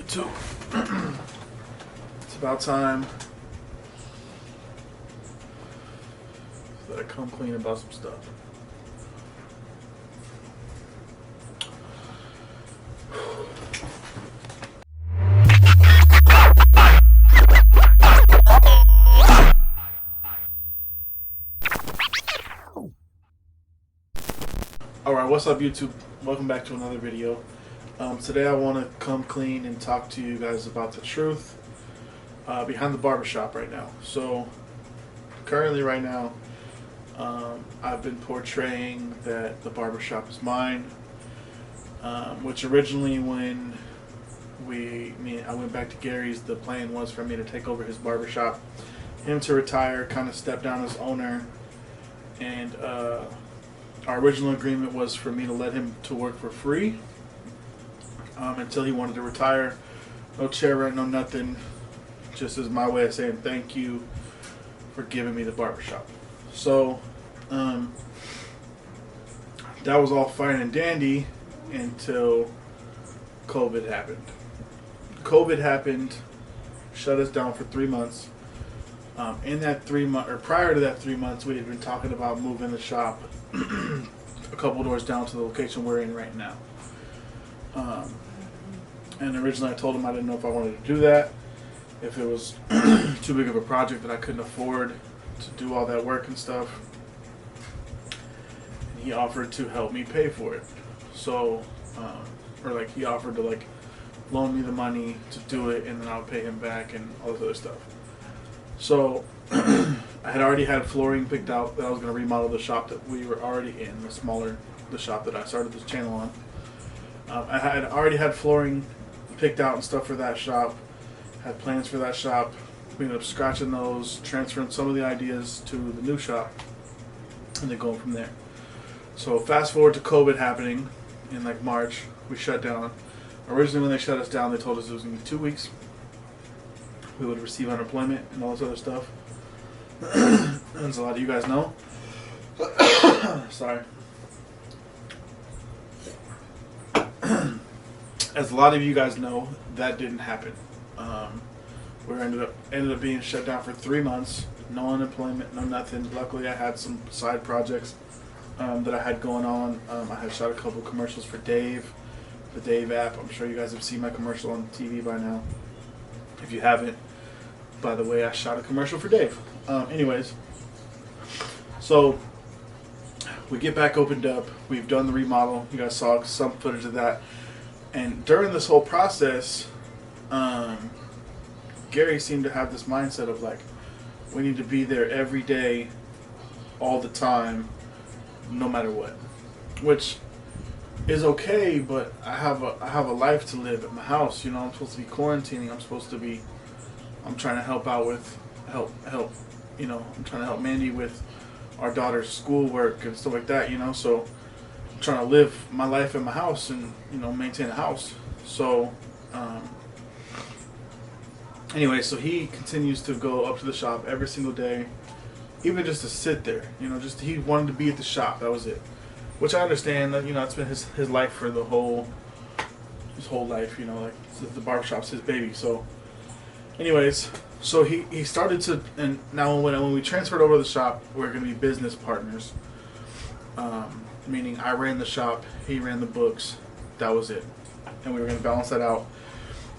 YouTube. It's about time that I come clean about some stuff. Alright, what's up YouTube? Welcome back to another video. Today I want to come clean and talk to you guys about the truth behind the barbershop right now. So, currently right now, I've been portraying that the barbershop is mine, which originally when I went back to Gary's, the plan was for me to take over his barbershop, him to retire, kind of step down as owner, and our original agreement was for me to let him to work for free until he wanted to retire. No chair rent, no nothing. Just as my way of saying thank you for giving me the barbershop. So that was all fine and dandy until COVID happened. COVID happened, shut us down for 3 months. In that 3 months, or prior to that 3 months, we had been talking about moving the shop a couple doors down to the location we're in right now. And originally I told him I didn't know if I wanted to do that, if it was too big of a project that I couldn't afford to do all that work and stuff. And he offered to help me pay for it. So, he offered to loan me the money to do it, and then I'll pay him back and all this other stuff. So I had already had flooring picked out that I was going to remodel the shop that we were already in, the shop that I started this channel on. I had already had flooring picked out and stuff for that shop, had plans for that shop. We ended up scratching those, transferring some of the ideas to the new shop, and then going from there. So fast forward to COVID happening in March, we shut down. Originally when they shut us down, they told us it was going to be 2 weeks. We would receive unemployment and all this other stuff. As a lot of you guys know. Sorry. As a lot of you guys know, that didn't happen. We ended up being shut down for 3 months. No unemployment, no nothing. Luckily, I had some side projects that I had going on. I had shot a couple commercials for Dave, the Dave app. I'm sure you guys have seen my commercial on TV by now. If you haven't, by the way, I shot a commercial for Dave. Anyways, so we get back opened up. We've done the remodel. You guys saw some footage of that. And during this whole process, Gary seemed to have this mindset of we need to be there every day, all the time, no matter what. Which is okay, but I have a life to live at my house. You know, I'm supposed to be quarantining. I'm trying to help out with help. You know, I'm trying to help Mandy with our daughter's schoolwork and stuff like that. You know, so I'm trying to live my life in my house and maintain a house. So anyway, so he continues to go up to the shop every single day, even just to sit there. You know, just he wanted to be at the shop. That was it. Which I understand that it's been his life for his whole life. You know, the barbershop's his baby. So, anyways, so he started to, and now when we transferred over to the shop, we're going to be business partners. Meaning I ran the shop, he ran the books. That was it, and we were going to balance that out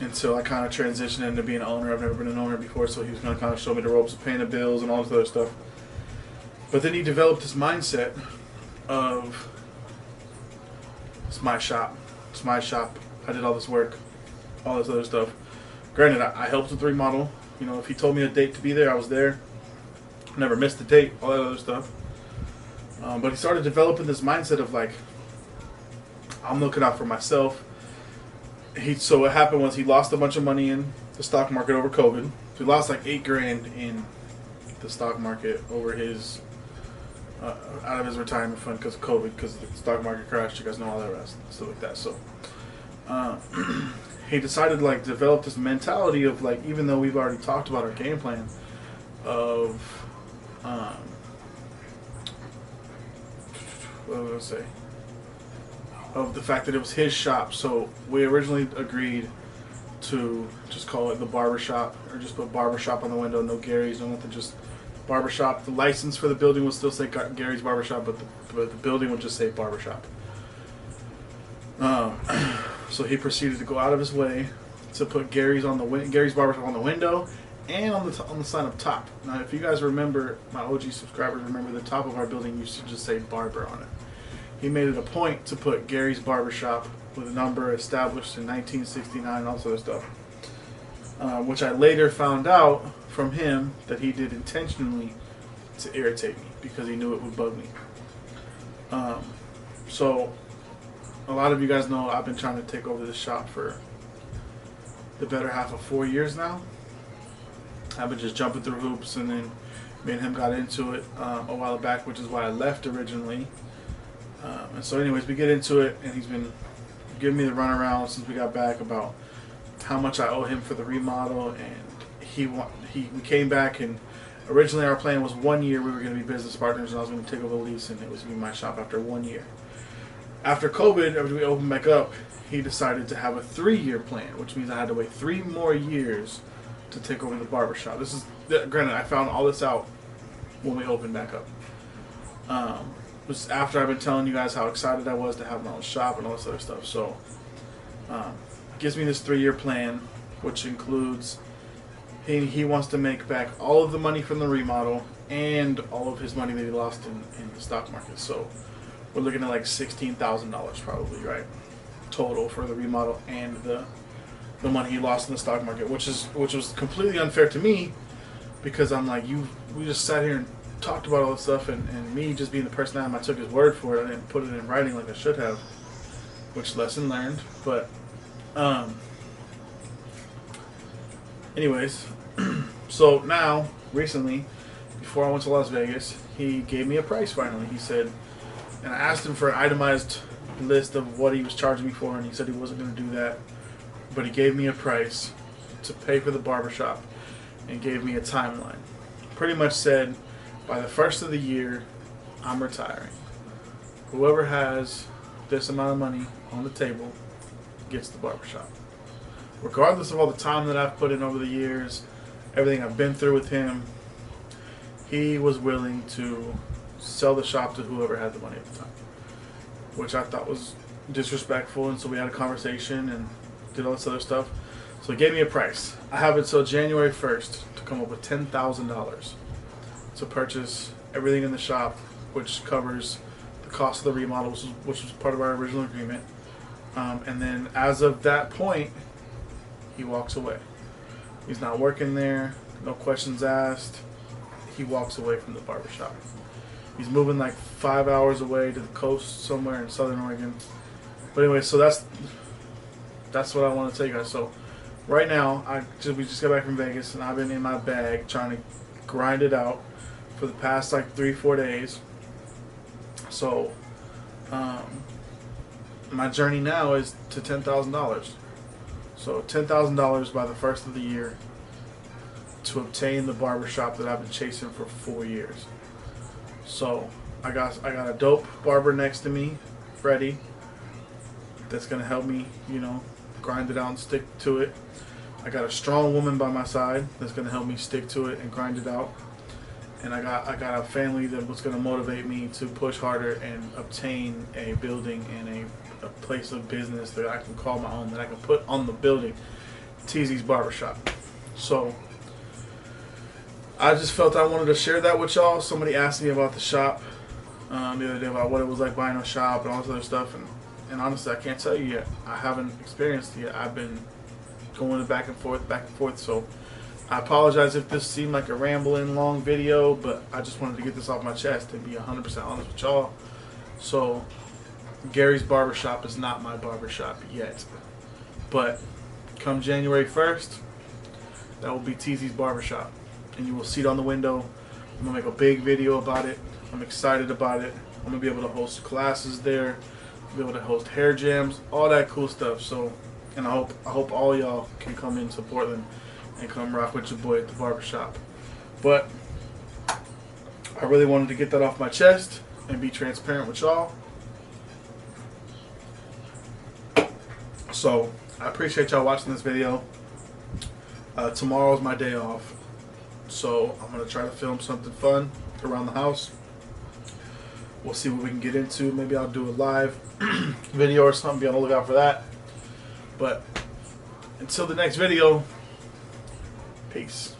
until I kind of transitioned into being an owner. I've never been an owner before, so he was going to kind of show me the ropes of paying the bills and all this other stuff. But then he developed this mindset of, it's my shop, I did all this work, all this other stuff. Granted, I helped with the remodel. You know, if he told me a date to be there, I was there. Never missed a date, all that other stuff. But he started developing this mindset of I'm looking out for myself. So what happened was he lost a bunch of money in the stock market over COVID. So he lost $8 grand in the stock market over his out of his retirement fund because of COVID, because the stock market crashed. You guys know all that rest, stuff like that. So he decided to develop this mentality of even though we've already talked about our game plan of what was I gonna say? Of the fact that it was his shop. So we originally agreed to just call it the Barber Shop, or just put Barber Shop on the window, no Gary's, no nothing, just Barber Shop. The license for the building will still say Gary's Barber Shop, but the building will just say Barber Shop. So he proceeded to go out of his way to put Gary's Barber Shop on the window and on the sign up top. Now, if you guys remember, my OG subscribers remember, the top of our building used to just say Barber on it. He made it a point to put Gary's Barber Shop with a number established in 1969 and all this other stuff, which I later found out from him that he did intentionally to irritate me because he knew it would bug me. So a lot of you guys know I've been trying to take over this shop for the better half of 4 years now. I've been just jumping through hoops, and then me and him got into it a while back, which is why I left originally. And so anyways, we get into it, and he's been giving me the runaround since we got back about how much I owe him for the remodel, and we came back, and originally our plan was 1 year we were going to be business partners, and I was going to take over the lease, and it was going to be my shop after 1 year. After COVID, after we opened back up, he decided to have a 3-year plan, which means I had to wait 3 more years to take over the barber shop. This is, granted, I found all this out when we opened back up. It was after I've been telling you guys how excited I was to have my own shop and all this other stuff. So, gives me this 3-year plan, which includes he wants to make back all of the money from the remodel and all of his money that he lost in the stock market. So, we're looking at like $16,000 probably, right? Total for the remodel and the money he lost in the stock market, which was completely unfair to me, because I'm like, we just sat here and talked about all this stuff, and me just being the person I am, I took his word for it. I didn't put it in writing like I should have, which lesson learned. But anyways, so now recently, before I went to Las Vegas, he gave me a price finally. He said, and I asked him for an itemized list of what he was charging me for, and he said he wasn't going to do that, but he gave me a price to pay for the barbershop and gave me a timeline. Pretty much said, by the first of the year, I'm retiring. Whoever has this amount of money on the table gets the barbershop. Regardless of all the time that I've put in over the years, everything I've been through with him, he was willing to sell the shop to whoever had the money at the time, which I thought was disrespectful. And so we had a conversation and did all this other stuff. So he gave me a price. I have until January 1st to come up with $10,000 to purchase everything in the shop, which covers the cost of the remodel, which was part of our original agreement. And then as of that point, he walks away. He's not working there, no questions asked. He walks away from the barbershop. He's moving like 5 hours away to the coast somewhere in Southern Oregon. But anyway, so that's what I want to tell you guys. So right now, we just got back from Vegas, and I've been in my bag trying to grind it out for the past like 3-4 days. So my journey now is to $10,000. So $10,000 by the first of the year to obtain the barbershop that I've been chasing for 4 years. So I got a dope barber next to me, Freddie, that's gonna help me, grind it out and stick to it. I got a strong woman by my side that's gonna help me stick to it and grind it out. And I got a family that was gonna motivate me to push harder and obtain a building and a place of business that I can call my own, that I can put on the building, Teezy's Barbershop. So I just felt I wanted to share that with y'all. Somebody asked me about the shop the other day, about what it was like buying a shop and all this other stuff, and honestly, I can't tell you yet. I haven't experienced it yet. I've been going back and forth, so I apologize if this seemed like a rambling long video, but I just wanted to get this off my chest and be 100% honest with y'all. So Gary's Barbershop is not my barbershop yet, but come January 1st, that will be Teezy's Barbershop, and you will see it on the window. I'm going to make a big video about it. I'm excited about it. I'm going to be able to host classes there, be able to host hair jams, all that cool stuff. So, and I hope all y'all can come into Portland and come rock with your boy at the barbershop. But I really wanted to get that off my chest and be transparent with y'all. So I appreciate y'all watching this video. Tomorrow's my day off, so I'm gonna try to film something fun around the house. We'll see what we can get into. Maybe I'll do a live video or something. Be on the lookout for that. But until the next video, peace.